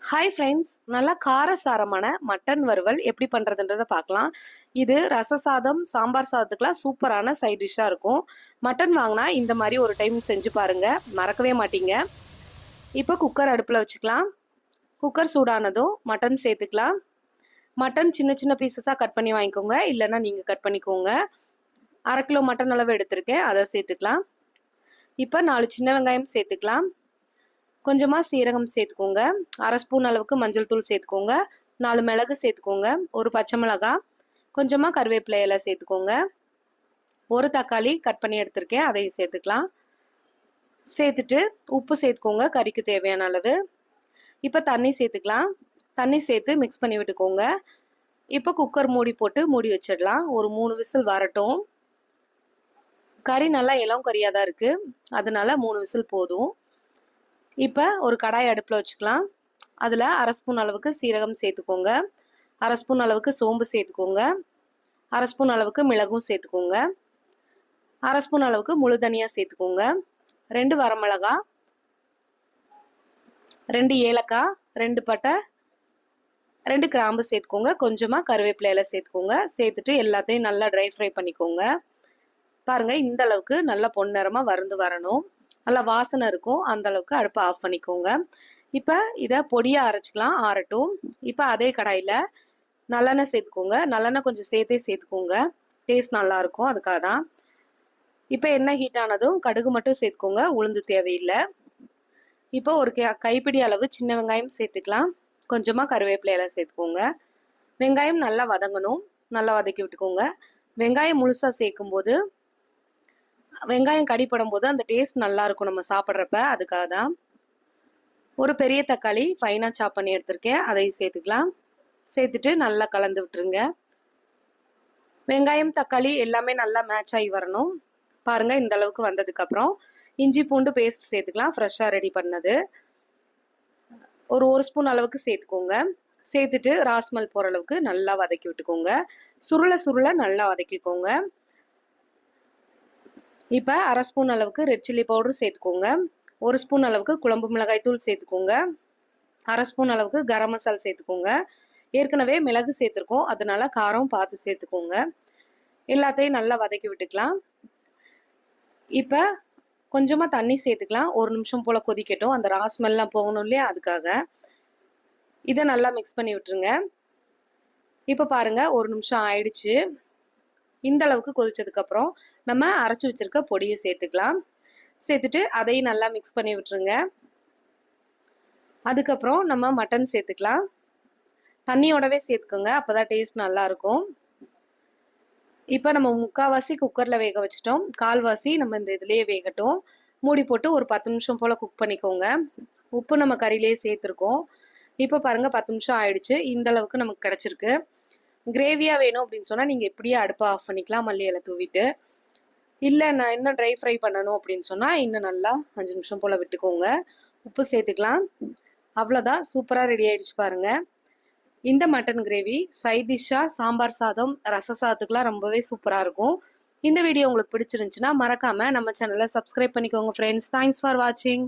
Hi friends, நல்லா காரசாரமான mutton வறுவல் எப்படி பண்ணுறதுன்றதை பார்க்கலாம். இது ரச சாதம், சாம்பார் சாதத்துக்குலாம் சூப்பரான சைட் டிஷ்ஷாக இருக்கும். மட்டன் வாங்கினா இந்த மாதிரி ஒரு டைம் செஞ்சு பாருங்கள், மறக்கவே மாட்டீங்க. இப்போ குக்கர் அடுப்பில் வச்சுக்கலாம். குக்கர் சூடானதும் மட்டன் சேர்த்துக்கலாம். மட்டன் சின்ன சின்ன பீசஸாக கட் பண்ணி வாங்கிக்கோங்க, இல்லைன்னா நீங்கள் கட் பண்ணிக்கோங்க. 1/2 கிலோ மட்டன் அளவு எடுத்திருக்கேன், அதை சேர்த்துக்கலாம். இப்போ 4 சின்ன வெங்காயம் சேர்த்துக்கலாம். கொஞ்சமாக சீரகம் சேர்த்துக்கோங்க. 1/2 ஸ்பூன் அளவுக்கு மஞ்சள் தூள் சேர்த்துக்கோங்க. 4 மிளகு சேர்த்துக்கோங்க. ஒரு பச்சை மிளகாய், கொஞ்சமாக கருவேப்பிலை இலை சேர்த்துக்கோங்க. ஒரு தக்காளி கட் பண்ணி எடுத்திருக்கேன், அதையும் சேர்த்துக்கலாம். சேர்த்துட்டு உப்பு சேர்த்துக்கோங்க, கறிக்கு தேவையான அளவு. இப்போ தண்ணி சேர்த்துக்கலாம். தண்ணி சேர்த்து மிக்ஸ் பண்ணி விட்டுக்கோங்க. இப்போ குக்கர் மூடி போட்டு மூடி வச்சிடலாம். ஒரு 3 விசில் வரட்டும். கறி நல்லா இளம் கறியாக தான் இருக்குது, அதனால 3 விசில் போதும். இப்போ ஒரு கடாய் அடுப்பில் வச்சுக்கலாம். அதில் 1/2 ஸ்பூன் அளவுக்கு சீரகம் சேர்த்துக்கோங்க. 1/2 ஸ்பூன் அளவுக்கு சோம்பு சேர்த்துக்கோங்க. 1/2 ஸ்பூன் அளவுக்கு மிளகும் சேர்த்துக்கோங்க. 1/2 ஸ்பூன் அளவுக்கு முழு தனியாக சேர்த்துக்கோங்க. 2 வரமிளகா, 2 ஏலக்காய், 2 பட்டை, 2 கிராம்பு சேர்த்துக்கோங்க. கொஞ்சமாக கருவேப்பிலை இலை சேர்த்துக்கோங்க. சேர்த்துட்டு எல்லாத்தையும் நல்லா ட்ரை ஃப்ரை பண்ணிக்கோங்க. பாருங்கள், இந்த அளவுக்கு நல்லா பொன்னிறமாக வறுந்து வரணும். நல்லா வாசனை இருக்கும். அந்த அளவுக்கு அடுப்பை ஆஃப் பண்ணிக்கோங்க. இப்போ இதை பொடியாக அரைச்சிக்கலாம், ஆறட்டும். இப்போ அதே கடாயில் நல்லெண்ணெய் சேர்த்துக்கோங்க. நல்லெண்ணெய் கொஞ்சம் சேர்த்துக்கோங்க, டேஸ்ட் நல்லாயிருக்கும், அதுக்காக தான். இப்போ எண்ணெய் ஹீட் ஆனதும் கடுகு மட்டும் சேர்த்துக்கோங்க, உளுந்து தேவையில்லை. இப்போ ஒரு கைப்பிடி அளவு சின்ன வெங்காயம் சேர்த்துக்கலாம். கொஞ்சமாக கருவேப்பிலை இலை சேர்த்துக்கோங்க. வெங்காயம் நல்லா வதங்கணும், நல்லா வதக்கி விட்டுக்கோங்க. வெங்காயம் முழுசாக சேர்க்கும்போது வெங்காயம் கடிப்படும் போது அந்த டேஸ்ட் நல்லா இருக்கும் நம்ம சாப்பிட்றப்ப, அதுக்காக தான். ஒரு பெரிய தக்காளி ஃபைனாக சாப் பண்ணி எடுத்திருக்கேன், அதையும் சேர்த்துக்கலாம். சேர்த்துட்டு நல்லா கலந்து விட்டுருங்க. வெங்காயம் தக்காளி எல்லாமே நல்லா மேட்ச் ஆகி வரணும். பாருங்கள், இந்த அளவுக்கு வந்ததுக்கப்புறம் இஞ்சி பூண்டு பேஸ்ட் சேர்த்துக்கலாம், ஃப்ரெஷ்ஷாக ரெடி பண்ணது. ஒரு ஸ்பூன் அளவுக்கு சேர்த்துக்கோங்க. சேர்த்துட்டு ராஸ்மல் போகிற அளவுக்கு நல்லா வதக்கி விட்டுக்கோங்க. சுருளை நல்லா வதக்கிக்கோங்க. இப்போ 1/2 ஸ்பூன் அளவுக்கு ரெட் சில்லி பவுடர் சேர்த்துக்கோங்க. 1 ஸ்பூன் அளவுக்கு குழம்பு மிளகாய் தூள் சேர்த்துக்கோங்க. 1/2 ஸ்பூன் அளவுக்கு கரம் மசாலா சேர்த்துக்கோங்க. ஏற்கனவே மிளகு சேர்த்துருக்கோம், அதனால காரம் பார்த்து சேர்த்துக்கோங்க. எல்லாத்தையும் நல்லா வதக்கி விட்டுக்கலாம். இப்போ கொஞ்சமாக தண்ணி சேர்த்துக்கலாம். 1 நிமிஷம் போல் கொதிக்கட்டும், அந்த ரா ஸ்மெல்லாம் போகணும் இல்லையா, அதுக்காக. இதை நல்லா மிக்ஸ் பண்ணி விட்டுருங்க. இப்போ பாருங்கள், 1 நிமிஷம் ஆயிடுச்சு. இந்த அளவுக்கு கொதிச்சதுக்கப்புறம் நம்ம அரைச்சி வச்சிருக்க பொடியை சேர்த்துக்கலாம். சேர்த்துட்டு அதையும் நல்லா மிக்ஸ் பண்ணி விட்டுருங்க. அதுக்கப்புறம் நம்ம மட்டன் சேர்த்துக்கலாம். தண்ணியோடவே சேர்த்துக்கோங்க, அப்போ தான் டேஸ்ட் நல்லாயிருக்கும். இப்போ நம்ம 3/4 குக்கரில் வேக வச்சிட்டோம், 1/4 நம்ம இந்த இதுலேயே வேகட்டும். மூடி போட்டு ஒரு 10 நிமிஷம் போல் குக் பண்ணிக்கோங்க. உப்பு நம்ம கறியிலே சேர்த்துருக்கோம். இப்போ பாருங்கள், 10 நிமிஷம் ஆயிடுச்சு. இந்த அளவுக்கு நமக்கு கிடச்சிருக்கு. கிரேவியாக வேணும் அப்படின்னு சொன்னால் நீங்கள் இப்படியே அடுப்பை ஆஃப் பண்ணிக்கலாம், மல்லி இலை தூவிட்டு. இல்லை நான் இன்னும் ட்ரை ஃப்ரை பண்ணணும் அப்படின்னு சொன்னால் இன்னும் நல்லா 5 நிமிஷம் போல் விட்டுக்கோங்க. உப்பு சேர்த்துக்கலாம். அவ்வளோதான், சூப்பராக ரெடி ஆகிடுச்சு பாருங்கள். இந்த மட்டன் கிரேவி சைட் டிஷ்ஷாக சாம்பார் சாதம், ரச சாதத்துக்குலாம் ரொம்பவே சூப்பராக இருக்கும். இந்த வீடியோ உங்களுக்கு பிடிச்சிருந்துச்சுன்னா மறக்காமல் நம்ம சேனலை சப்ஸ்கிரைப் பண்ணிக்கோங்க ஃப்ரெண்ட்ஸ். தேங்க்ஸ் ஃபார் வாட்சிங்.